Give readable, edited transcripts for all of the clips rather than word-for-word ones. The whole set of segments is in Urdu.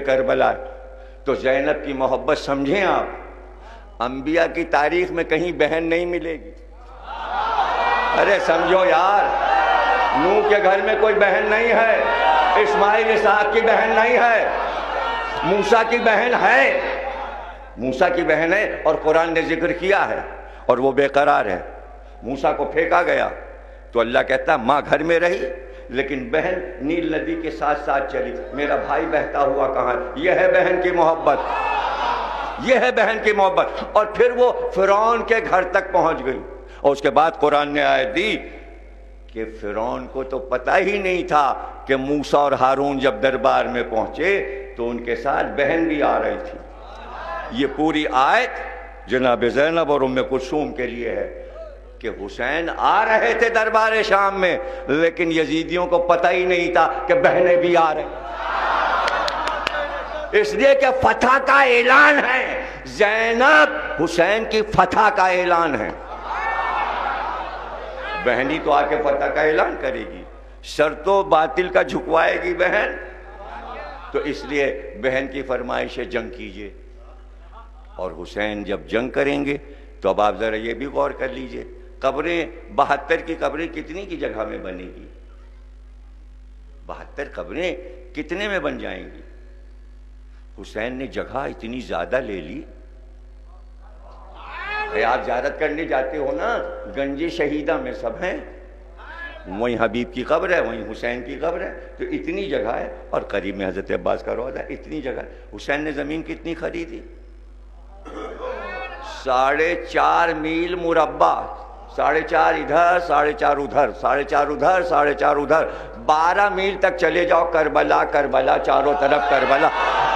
کربلا. تو زینب کی محبت سمجھیں آپ, انبیاء کی تاریخ میں کہیں بہن نہیں ملے گی. ارے سمجھو یار, نوح کے گھر میں کوئی بہن نہیں ہے, اسماعیل اسحاق کی بہن نہیں ہے, موسیٰ کی بہن ہے, موسیٰ کی بہن ہے اور قرآن نے ذکر کیا ہے, اور وہ بے قرار ہے. موسیٰ کو پھینکا گیا تو اللہ کہتا ماں گھر میں رہی لیکن بہن نیل ندی کے ساتھ ساتھ چلی, میرا بھائی بہتا ہوا کہاں. یہ ہے بہن کی محبت, یہ ہے بہن کی محبت. اور پھر وہ فرعون کے گھر تک پہنچ گئی, اور اس کے بعد قرآن نے آیت دی کہ فرعون کو تو پتہ ہی نہیں تھا کہ موسیٰ اور ہارون جب دربار میں پہنچے تو ان کے ساتھ بہن بھی آ رہی تھی. یہ پوری آیت جناب زینب اور ام کلثوم کے لیے ہے کہ حسین آ رہے تھے دربار شام میں, لیکن یزیدیوں کو پتہ ہی نہیں تھا کہ بہنیں بھی آ رہے, اس لیے کہ فتح کا اعلان ہے. زینب حسین کی فتح کا اعلان ہے. بہنی تو آ کے فتح کا اعلان کرے گی, شرط و باطل کا جھکوائے گی بہن. تو اس لیے بہن کی فرمائش ہے جنگ کیجئے, اور حسین جب جنگ کریں گے تو اب آپ ذرا یہ بھی غور کر لیجئے, قبریں 72 کی قبریں کتنی کی جگہ میں بنے گی, 72 قبریں کتنے میں بن جائیں گی. حسین نے جگہ اتنی زیادہ لے لی. آپ زیارت کرنے جاتے ہو نا, گنج شہیدہ میں سب ہیں, وہیں حبیب کی قبر ہے, وہیں حسین کی قبر ہے, تو اتنی جگہ ہے, اور قریب میں حضرت عباس کا روضہ ہے, اتنی جگہ ہے. حسین نے زمین کتنی خریدی, 4.5 میل مربع, 4.5 ادھر 4.5 ادھر, 4.5 ادھر 4.5 ادھر, 12 میل تک چلے جاؤ, کربلا کربلا چاروں طرف کربلا.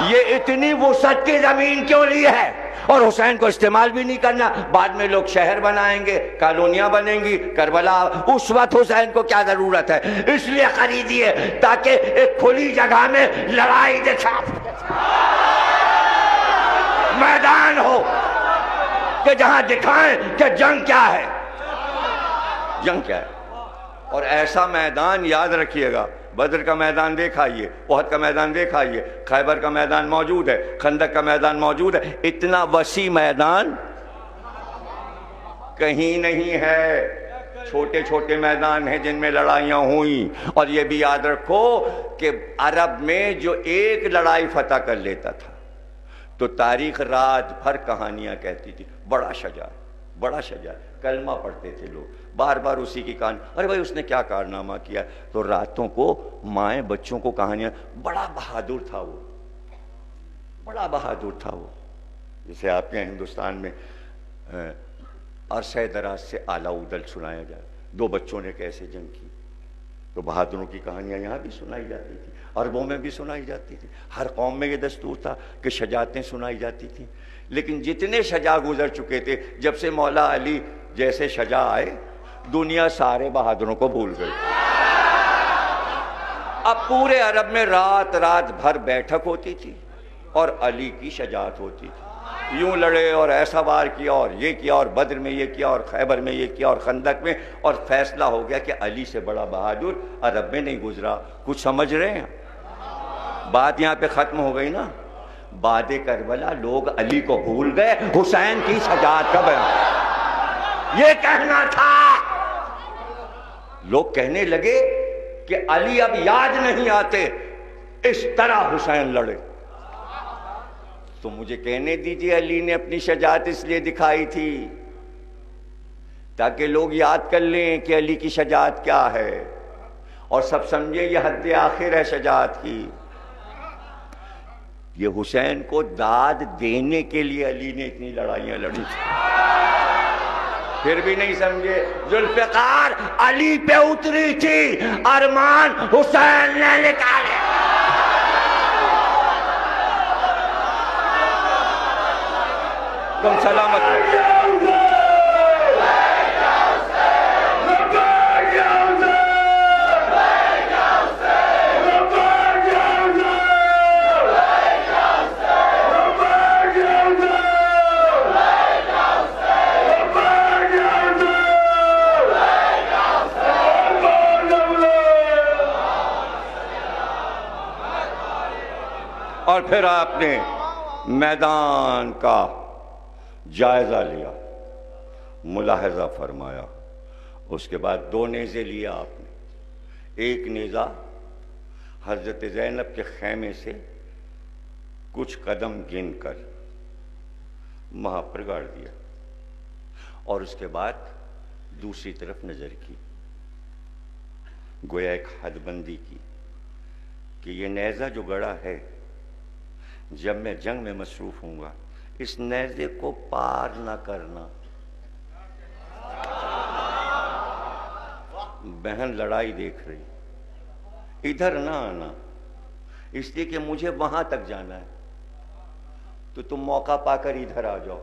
یہ اتنی وسعت کی زمین کیوں لی ہے؟ اور حسین کو استعمال بھی نہیں کرنا, بعد میں لوگ شہر بنائیں گے, کالونیاں بنیں گی, کربلا. اس وقت حسین کو کیا ضرورت ہے؟ اس لیے خریدی ہے تاکہ ایک کھلی جگہ میں لڑائی دکھا, میدان ہو کہ جہاں دکھائیں کہ جنگ کیا ہے, جنگ کیا ہے. اور ایسا میدان یاد رکھیے گا, بدر کا میدان دیکھ آئیے, احد کا میدان دیکھ آئیے, خیبر کا میدان موجود ہے, خندق کا میدان موجود ہے. اتنا وسیع میدان کہیں نہیں ہے. چھوٹے چھوٹے میدان ہیں جن میں لڑائیاں ہوئیں. اور یہ بھی یاد رکھو کہ عرب میں جو ایک لڑائی فتح کر لیتا تھا تو تاریخ رات بھر کہانیاں کہتی تھی, بڑا شجاع, بڑا شجاع. کلمہ پڑھتے تھے لوگ, بار بار اسی کی کہانی, ارے بھائی اس نے کیا کارنامہ کیا. تو راتوں کو مائیں بچوں کو کہانیاں, بڑا بہادر تھا وہ, بڑا بہادر تھا وہ. جیسے آپ کے ہندوستان میں عرصہ دراز سے اعلیٰ ادل سنایا جائے, 2 بچوں نے کیسے جنگ کی, تو بہادروں کی کہانیاں یہاں بھی سنائی جاتی تھی, عربوں میں بھی سنائی جاتی تھی. ہر قوم میں یہ دستور تھا کہ شجاعتیں سنائی جاتی تھیں. لیکن جتنے شجاع گزر چکے تھے, جب سے مولا علی جیسے شجاع آئے, دنیا سارے بہادروں کو بھول گئی. اب پورے عرب میں رات رات بھر بیٹھک ہوتی تھی اور علی کی شجاعت ہوتی تھی. یوں لڑے اور ایسا وار کیا اور یہ کیا, اور بدر میں یہ کیا, اور خیبر میں یہ کیا, اور خندق میں, اور فیصلہ ہو گیا کہ علی سے بڑا بہادر عرب میں نہیں گزرا. کچھ سمجھ رہے ہیں؟ بات یہاں پہ ختم ہو گئی نا. بعد کربلا لوگ علی کو بھول گئے, حسین کی شجاعت کا بیان یہ کہنا تھا. لوگ کہنے لگے کہ علی اب یاد نہیں آتے, اس طرح حسین لڑے. تو مجھے کہنے دیجئے, علی نے اپنی شجاعت اس لیے دکھائی تھی تاکہ لوگ یاد کر لیں کہ علی کی شجاعت کیا ہے, اور سب سمجھے یہ حد آخر ہے شجاعت کی. یہ حسین کو داد دینے کے لیے علی نے اتنی لڑائیاں لڑی تھی. پھر بھی نہیں سمجھے, ذوالفقار علی پہ اتری تھی, ارمان حسین نے نکالے. تم سلامت ہو. اور پھر آپ نے میدان کا جائزہ لیا، ملاحظہ فرمایا، اس کے بعد 2 نیزے لیا آپ نے۔ ایک نیزہ حضرت زینب کے خیمے سے کچھ قدم گن کر وہاں پر گاڑ دیا، اور اس کے بعد دوسری طرف نظر کی، گویا ایک حد بندی کی کہ یہ نیزہ جو گڑا ہے، جب میں جنگ میں مصروف ہوں گا اس نیزے کو پار نہ کرنا۔ بہن لڑائی دیکھ رہی، ادھر نہ آنا، اس لیے کہ مجھے وہاں تک جانا ہے، تو تم موقع پا کر ادھر آ جاؤ۔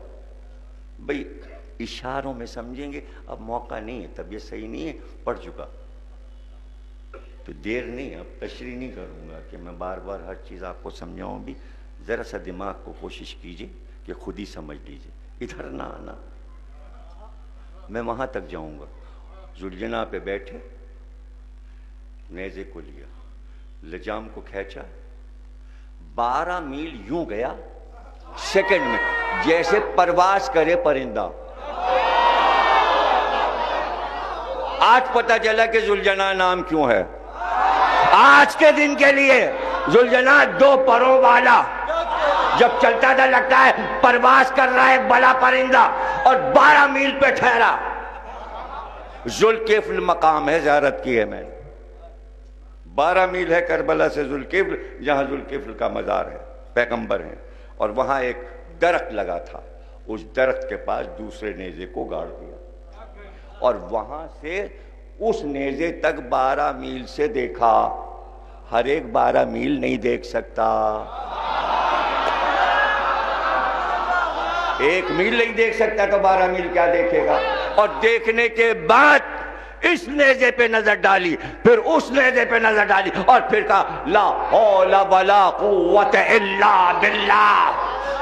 بھئی اشاروں میں سمجھیں گے، اب موقع نہیں ہے، طبیعت صحیح نہیں ہے، پڑ چکا، تو دیر نہیں، اب تشریح نہیں کروں گا کہ میں بار بار ہر چیز آپ کو سمجھاؤں بھی، ذرا سا دماغ کو کوشش کیجئے کہ خود ہی سمجھ لیجئے۔ ادھر نہ آنا، میں وہاں تک جاؤں گا۔ ذوالجناح پہ بیٹھے، نیزے کو لیا، لجام کو کھینچا، 12 میل یوں گیا سیکنڈ میں، جیسے پرواز کرے پرندہ۔ آج پتہ چلا کہ ذوالجناح نام کیوں ہے۔ آج کے دن کے لیے ذوالجناح 2 پروں والا، جب چلتا تھا لگتا ہے پرواز کر رہا ہے بڑا پرندہ، اور 12 میل پہ ٹھہرا۔ ذوالکفل مقام ہے، زیارت کی ہے میں نے، 12 میل ہے کربلا سے ذوالکفل، جہاں ذوالکفل کا مزار ہے، پیغمبر ہیں، اور وہاں ایک درخت لگا تھا، اس درخت کے پاس دوسرے نیزے کو گاڑ دیا، اور وہاں سے اس نیزے تک 12 میل سے دیکھا۔ ہر ایک 12 میل نہیں دیکھ سکتا، 1 میل نہیں دیکھ سکتا تو 12 میل کیا دیکھے گا؟ اور دیکھنے کے بعد اس نیزے پہ نظر ڈالی، پھر اس نیزے پہ نظر ڈالی، اور پھر کہا لا حول ولا قوت الا باللہ۔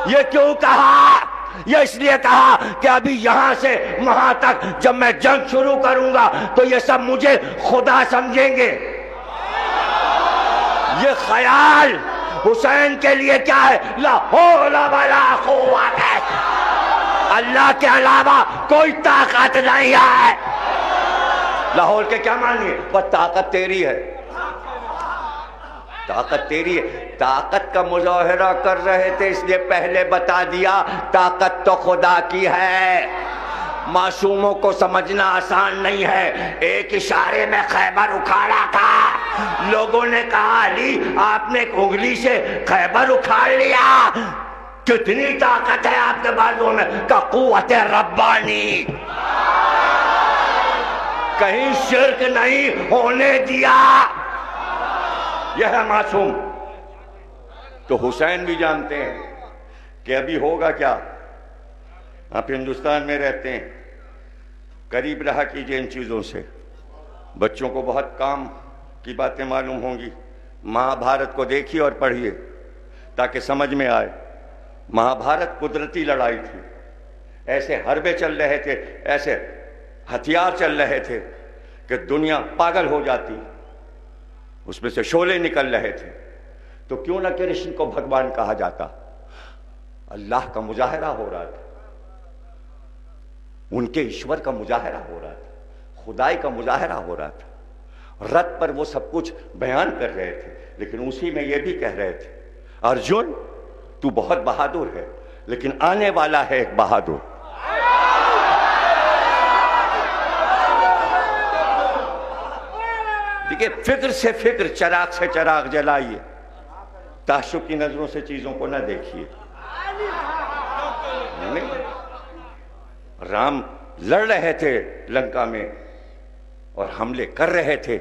یہ کیوں کہا؟ یہ اس لیے کہا کہ ابھی یہاں سے وہاں تک جب میں جنگ شروع کروں گا تو یہ سب مجھے خدا سمجھیں گے۔ یہ خیال حسین کے لیے کیا ہے؟ لا حول ولا قوت، اللہ کے علاوہ کوئی طاقت نہیں ہے۔ لاہور کے کیا معنی ہے؟ وہ طاقت تیری ہے، طاقت تیری ہے۔ طاقت کا مظاہرہ کر رہے تھے، اس لیے پہلے بتا دیا طاقت تو خدا کی ہے۔ معصوموں کو سمجھنا آسان نہیں ہے۔ ایک اشارے میں خیبر اکھاڑا تھا، لوگوں نے کہا علی آپ نے ایک انگلی سے خیبر اکھاڑ لیا، کتنی طاقت ہے آپ کے بازوں میں؟ کہ قوت ربانی، کہیں شرک نہیں ہونے دیا۔ یہ ہے معصوم۔ تو حسین بھی جانتے ہیں کہ ابھی ہوگا کیا۔ آپ ہندوستان میں رہتے ہیں، قریب رہا کیجئے ان چیزوں سے، بچوں کو بہت کام کی باتیں معلوم ہوں گی۔ مہا بھارت کو دیکھیے اور پڑھیے تاکہ سمجھ میں آئے۔ مہا بھارت قدرتی لڑائی تھی، ایسے حربے چل رہے تھے، ایسے ہتھیار چل رہے تھے کہ دنیا پاگل ہو جاتی، اس میں سے شعلے نکل رہے تھے۔ تو کیوں نہ کرشن کو بھگوان کہا جاتا؟ اللہ کا مظاہرہ ہو رہا تھا، ان کے ایشور کا مظاہرہ ہو رہا تھا، خدائی کا مظاہرہ ہو رہا تھا۔ رت پر وہ سب کچھ بیان کر رہے تھے، لیکن اسی میں یہ بھی کہہ رہے تھے ارجن تو بہت بہادر ہے، لیکن آنے والا ہے ایک بہادر۔ دیکھیں، فکر سے فکر، چراغ سے چراغ جلائیے، تعصب کی نظروں سے چیزوں کو نہ دیکھیے۔ رام لڑ رہے تھے لنکا میں اور حملے کر رہے تھے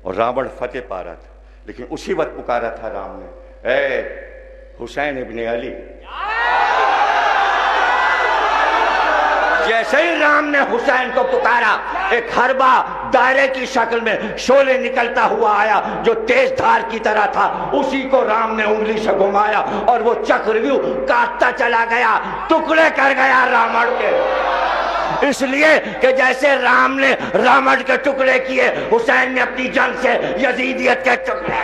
اور راوڑ فتح پا رہا تھا، لیکن اسی وقت پکارا تھا رام نے، اے حسین ابن علی۔ جیسے ہی رام نے حسین کو پکارا، ایک حربہ دائرے کی شکل میں شعلے نکلتا ہوا آیا جو تیز دھار کی طرح تھا، اسی کو رام نے انگلی سے گھمایا اور وہ چکرویو کاٹتا چلا گیا، ٹکڑے کر گیا راوڑ کے۔ اس لیے کہ جیسے رام نے راوڑ کے ٹکڑے کیے، حسین نے اپنی جنگ سے یزیدیت کے ٹکڑے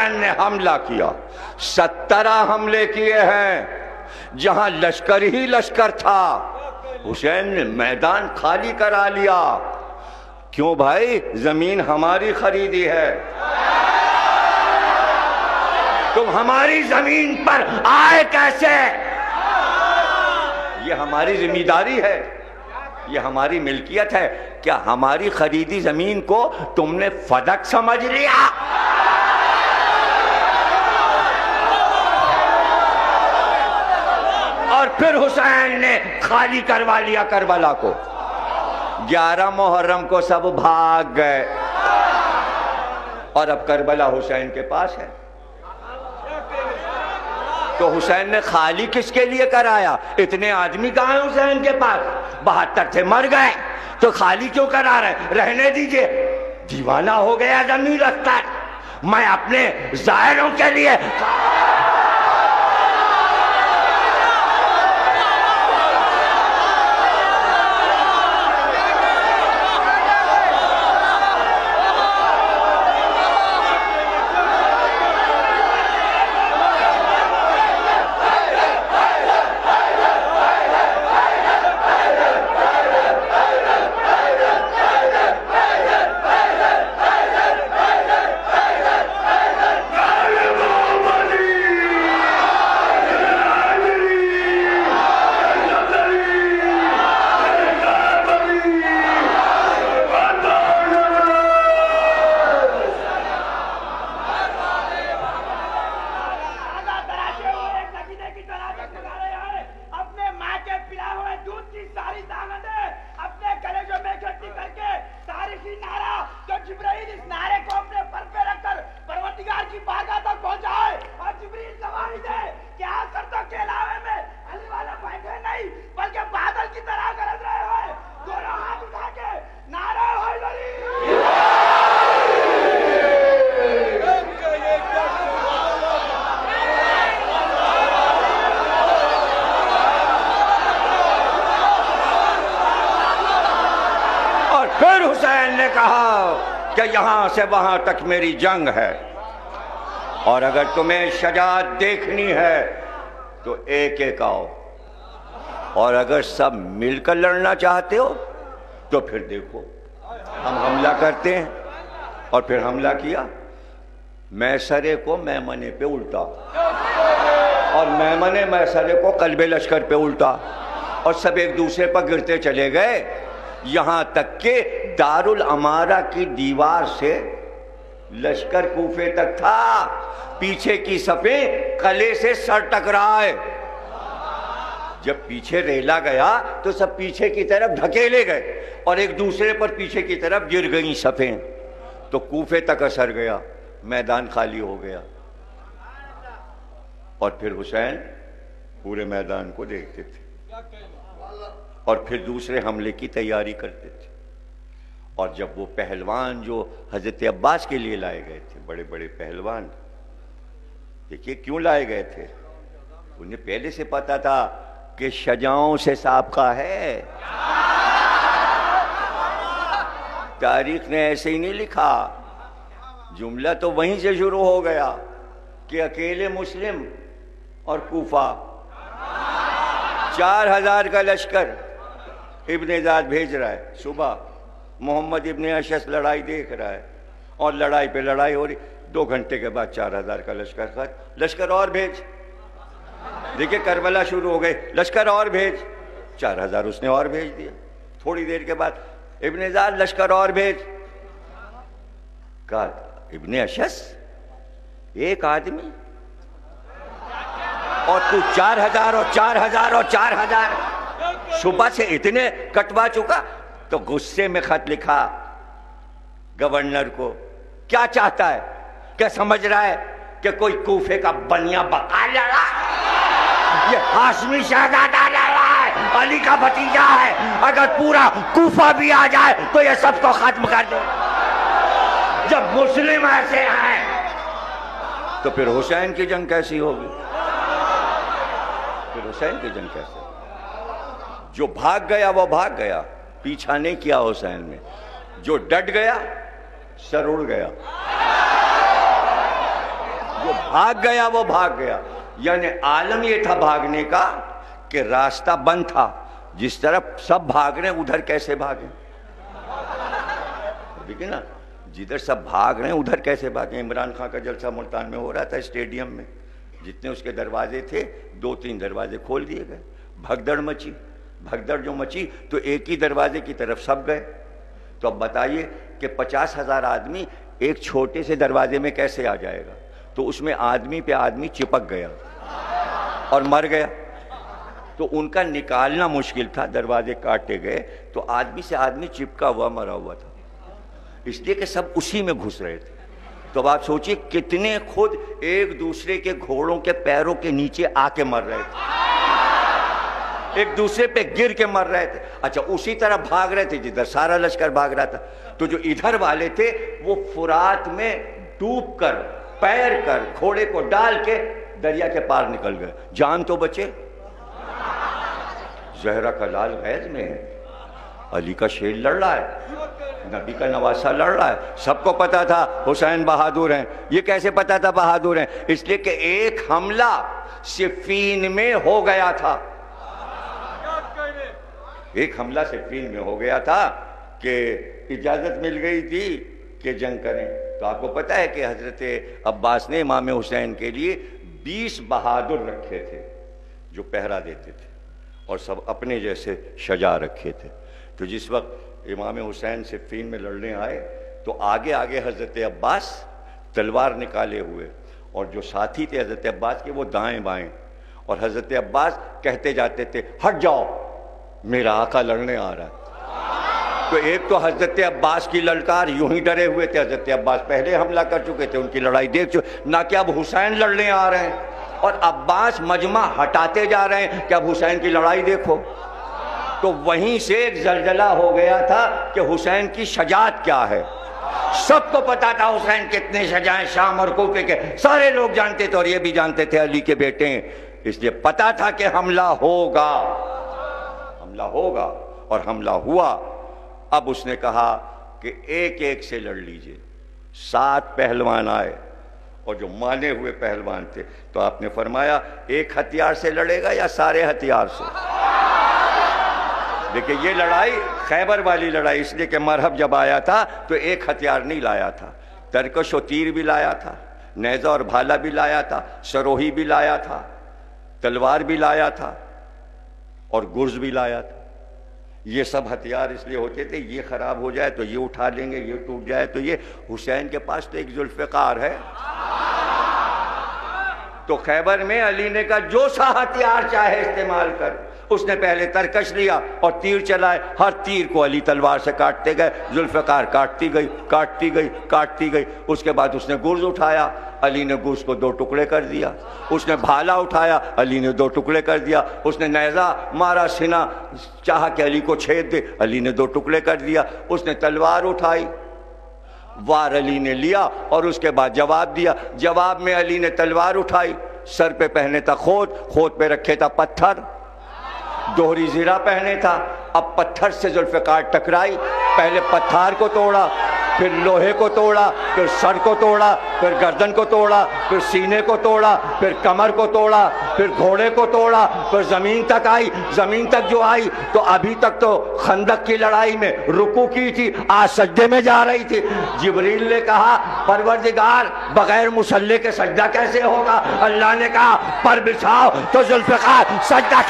حسین نے حملہ کیا. 17 حملے کیے ہیں جہاں لشکر ہی لشکر تھا. حسین نے میدان خالی کرا لیا. کیوں بھائی؟ زمین ہماری خریدی ہے. تم ہماری زمین پر آئے کیسے؟ یہ ہماری ذمہ داری ہے, یہ ہماری ملکیت ہے. کیا ہماری خریدی زمین کو تم نے فدق سمجھ لیا؟ اور پھر حسین نے خالی کروا لیا کربلا کو. 11 محرم کو سب بھاگ گئے اور اب کربلا حسین کے پاس ہے. تو حسین نے خالی کس کے لیے کرایا؟ اتنے آدمی کہاں ہیں حسین کے پاس؟ 72 تھے, مر گئے, تو خالی کیوں کرا رہے؟ رہنے دیجئے. دیوانہ ہو گیا زمین رکھتا ہے. میں اپنے ظاہروں کے لیے کہ یہاں سے وہاں تک میری جنگ ہے, اور اگر تمہیں شجاعت دیکھنی ہے تو ایک ایک آؤ, اور اگر سب مل کر لڑنا چاہتے ہو تو پھر دیکھو ہم حملہ کرتے ہیں. اور پھر حملہ کیا. میسرے کو میمنے پہ الٹا, اور میمنے میسرے کو قلب لشکر پہ الٹا, اور سب ایک دوسرے پر گرتے چلے گئے, یہاں تک کہ دارالامارہ کی دیوار سے لشکر کوفے تک تھا. پیچھے کی صفیں قلعے سے سر ٹکرائے. جب پیچھے ریلا گیا تو سب پیچھے کی طرف دھکیلے گئے اور ایک دوسرے پر پیچھے کی طرف گر گئیں صفیں. تو کوفے تک اثر گیا, میدان خالی ہو گیا. اور پھر حسین پورے میدان کو دیکھتے تھے اور پھر دوسرے حملے کی تیاری کرتے تھے. اور جب وہ پہلوان جو حضرت عباس کے لیے لائے گئے تھے, بڑے بڑے پہلوان, دیکھیے کیوں لائے گئے تھے؟ انہیں پہلے سے پتا تھا کہ شجاعوں سے سابقہ ہے. تاریخ نے ایسے ہی نہیں لکھا, جملہ تو وہیں سے شروع ہو گیا کہ اکیلے مسلم اور کوفہ 4000 کا لشکر ابن زیاد بھیج رہا ہے. صبح محمد ابن اشعث لڑائی دیکھ رہا ہے اور لڑائی پہ لڑائی ہو رہی. 2 گھنٹے کے بعد 4000 کا لشکر خط, لشکر اور بھیج. دیکھیں کربلا شروع ہو گئے, لشکر اور بھیج. 4000 اس نے اور بھیج دیا. تھوڑی دیر کے بعد ابن زیاد لشکر اور بھیج. کہا ابن اشعث ایک آدمی اور تو 4000 اور 4000 اور 4000. صبح سے اتنے کٹوا چکا. تو غصے میں خط لکھا گورنر کو. کیا چاہتا ہے؟ کیا سمجھ رہا ہے کہ کوئی کوفے کا بنیا بقا لڑا؟ یہ ہاشمی شہزادہ لڑا ہے, علی کا بھتیجا ہے. اگر پورا کوفہ بھی آ جائے تو یہ سب کو ختم کر دے. جب مسلم ایسے ہیں تو پھر حسین کی جنگ کیسی ہوگی؟ پھر حسین کی جنگ کیسے؟ جو بھاگ گیا وہ بھاگ گیا, پیچھا نہیں کیا حسین نے. جو ڈٹ گیا سر اڑ گیا. جو بھاگ گیا وہ بھاگ گیا. یعنی عالم یہ تھا بھاگنے کا کہ راستہ بند تھا. جس طرف سب بھاگ رہے ہیں ادھر کیسے بھاگیں؟ دیکھیں نا، جدھر سب بھاگ رہے ہیں ادھر کیسے بھاگیں؟ عمران خان کا جلسہ ملتان میں ہو رہا تھا اسٹیڈیم میں، جتنے اس کے دروازے تھے 2-3 دروازے کھول دیے گئے. بھگدڑ مچی. بھگدڑ جو مچی تو ایک ہی دروازے کی طرف سب گئے. تو اب بتائیے کہ 50,000 آدمی ایک چھوٹے سے دروازے میں کیسے آ جائے گا؟ تو اس میں آدمی پہ آدمی چپک گیا اور مر گیا. تو ان کا نکالنا مشکل تھا، دروازے کاٹے گئے تو آدمی سے آدمی چپکا ہوا مرا ہوا تھا، اس لیے کہ سب اسی میں گھس رہے تھے. تو اب آپ سوچئے کتنے خود ایک دوسرے کے گھوڑوں کے پیروں کے نیچے آ کے مر رہے تھے، ایک دوسرے پہ گر کے مر رہے تھے. اچھا اسی طرح بھاگ رہے تھے جدھر سارا لشکر بھاگ رہا تھا. تو جو ادھر والے تھے وہ فرات میں ڈوب کر پیر کر گھوڑے کو ڈال کے دریا کے پار نکل گئے. جان تو بچے. زہرا کا لال غیظ میں ہے، علی کا شیر لڑ رہا ہے، نبی کا نواسہ لڑ رہا ہے. سب کو پتا تھا حسین بہادر ہیں. یہ کیسے پتا تھا بہادر ہیں؟ اس لیے کہ ایک حملہ صفین میں ہو گیا تھا. ایک حملہ صفین میں ہو گیا تھا کہ اجازت مل گئی تھی کہ جنگ کریں. تو آپ کو پتہ ہے کہ حضرت عباس نے امام حسین کے لیے 20 بہادر رکھے تھے جو پہرا دیتے تھے، اور سب اپنے جیسے شجاع رکھے تھے. تو جس وقت امام حسین صفین میں لڑنے آئے تو آگے آگے حضرت عباس تلوار نکالے ہوئے، اور جو ساتھی تھے حضرت عباس کے وہ دائیں بائیں، اور حضرت عباس کہتے جاتے تھے ہٹ جاؤ میرا آقا لڑنے آ رہا ہے. تو ایک تو حضرت عباس کی للکار، یوں ہی ڈرے ہوئے تھے. حضرت عباس پہلے حملہ کر چکے تھے، ان کی لڑائی دیکھ چکے، نہ کہ اب حسین لڑنے آ رہے ہیں، اور عباس مجمع ہٹاتے جا رہے ہیں کہ اب حسین کی لڑائی دیکھو. تو وہیں سے ایک زلزلہ ہو گیا تھا کہ حسین کی شجاعت کیا ہے. سب کو پتا تھا حسین کتنے شجاع ہیں، شام اور کوفے کے سارے لوگ جانتے تھے، اور یہ بھی جانتے تھے علی کے بیٹے ہیں. اس لیے پتا تھا کہ حملہ ہوگا، حملہ ہوگا، اور حملہ ہوا. اب اس نے کہا کہ ایک ایک سے لڑ لیجئے. 7 پہلوان آئے، اور جو مانے ہوئے پہلوان تھے. تو آپ نے فرمایا ایک ہتھیار سے لڑے گا یا سارے ہتھیار سے؟ دیکھیں یہ لڑائی خیبر والی لڑائی، اس لیے کہ مرحب جب آیا تھا تو ایک ہتھیار نہیں لایا تھا، ترکش و تیر بھی لایا تھا، نیزہ اور بھالا بھی لایا تھا، سروہی بھی لایا تھا، تلوار بھی لایا تھا، اور گرز بھی لایا تھا. یہ سب ہتھیار اس لیے ہوتے تھے یہ خراب ہو جائے تو یہ اٹھا لیں گے، یہ ٹوٹ جائے تو یہ. حسین کے پاس تو ایک ذوالفقار ہے. تو خیبر میں علی نے کہا جو سا ہتھیار چاہے استعمال کر. اس نے پہلے ترکش لیا اور تیر چلائے، ہر تیر کو علی تلوار سے کاٹتے گئے. ذوالفقار کاٹتی گئی کاٹتی گئی کاٹتی گئی. اس کے بعد اس نے گرز اٹھایا، علی نے گرز کو 2 ٹکڑے کر دیا. اس نے بھالا اٹھایا، علی نے 2 ٹکڑے کر دیا. اس نے نیزہ مارا، سینہ چاہا کہ علی کو چھید دے، علی نے 2 ٹکڑے کر دیا. اس نے تلوار اٹھائی، وار علی نے لیا، اور اس کے بعد جواب دیا. جواب میں علی نے تلوار اٹھائی، سر پہ پہنے تھا خود، خود پہ رکھے تھا پتھر، دوہری زرہ پہنے تھا. اب پتھر سے ذوالفقار ٹکرائی، پہلے پتھر کو توڑا، پھر لوہے کو توڑا، پھر سر کو توڑا، پھر گردن کو توڑا، پھر سینے کو توڑا، پھر کمر کو توڑا، پھر گھوڑے کو توڑا، پھر زمین تک آئی. زمین تک جو آئی تو ابھی تک تو خندق کی لڑائی میں رکوع کی تھی، آج سجدے میں جا رہی تھی. جبریل نے کہا پروردگار بغیر مصلی کے سجدہ کیسے ہوگا؟ اللہ نے کہا پر بچھاؤ تو ذوالفقار سجدہ.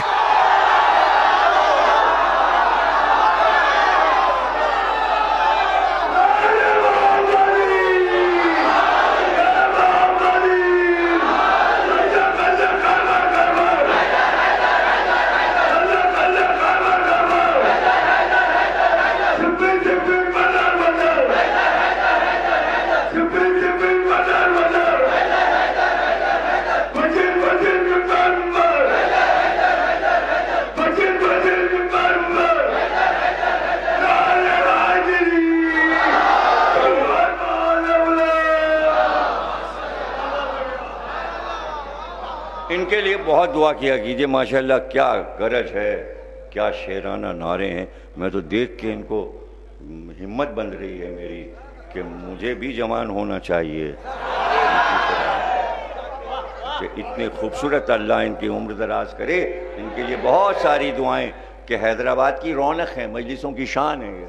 ان کے لیے بہت دعا کیا کیجئے. ماشاءاللہ کیا گرج ہے، کیا شیرانہ نعرے ہیں. میں تو دیکھ کے ان کو ہمت بن رہی ہے میری کہ مجھے بھی جوان ہونا چاہیے. اتنے خوبصورت اللہ ان کی عمر دراز کرے. ان کے لیے بہت ساری دعائیں کہ حیدرآباد کی رونق ہے, مجلسوں کی شان ہے یہ.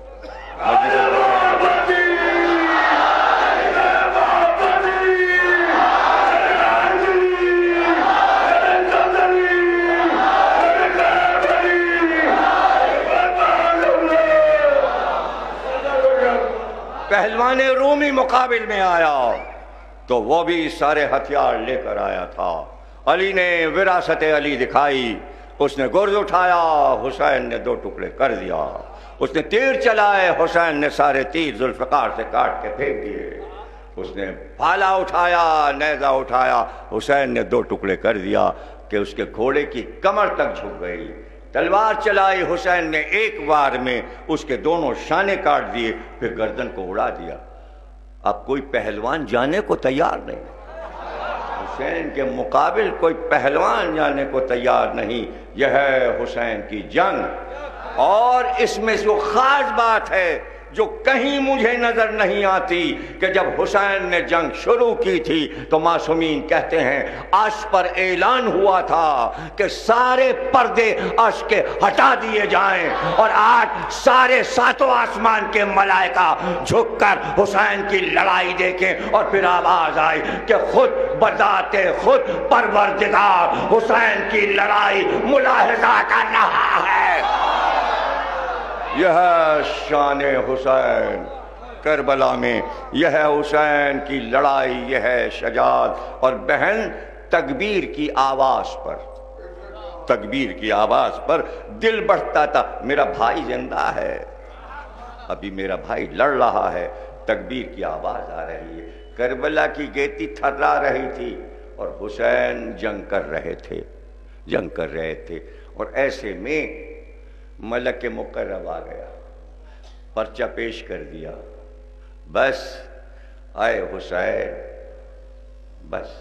پہلوان رومی مقابل میں آیا تو وہ بھی سارے ہتھیار لے کر آیا تھا. علی نے وراثت علی دکھائی, اس نے گرز اٹھایا, حسین نے 2 ٹکڑے کر دیا. اس نے تیر چلائے, حسین نے سارے تیر ذوالفقار سے کاٹ کے پھینک دیے. اس نے بھالا اٹھایا, نیزہ اٹھایا, حسین نے 2 ٹکڑے کر دیا کہ اس کے گھوڑے کی کمر تک جھک گئی. تلوار چلائی, حسین نے ایک بار میں اس کے دونوں شانے کاٹ دیے, پھر گردن کو اڑا دیا. اب کوئی پہلوان جانے کو تیار نہیں, حسین کے مقابل کوئی پہلوان جانے کو تیار نہیں. یہ ہے حسین کی جنگ, اور اس میں جو خاص بات ہے جو کہیں مجھے نظر نہیں آتی کہ جب حسین نے جنگ شروع کی تھی تو معصومین کہتے ہیں عرش پر اعلان ہوا تھا کہ سارے پردے عرش کے ہٹا دیے جائیں, اور آج سارے 7 آسمان کے ملائکہ جھک کر حسین کی لڑائی دیکھیں. اور پھر آواز آئی کہ خود بذات خود پروردگار حسین کی لڑائی ملاحظہ کر رہا ہے. یہ ہے شان حسین کربلا میں, یہ ہے حسین کی لڑائی, یہ ہے شجاعت. اور بہن تکبیر کی آواز پر, تکبیر کی آواز پر دل بڑھتا تھا, میرا بھائی زندہ ہے, ابھی میرا بھائی لڑ رہا ہے. تکبیر کی آواز آ رہی ہے, کربلا کی گیتی تھرا رہی تھی اور حسین جنگ کر رہے تھے, جنگ کر رہے تھے. اور ایسے میں ملک مقرب آ گیا, پرچہ پیش کر دیا, بس آئے حسین, بس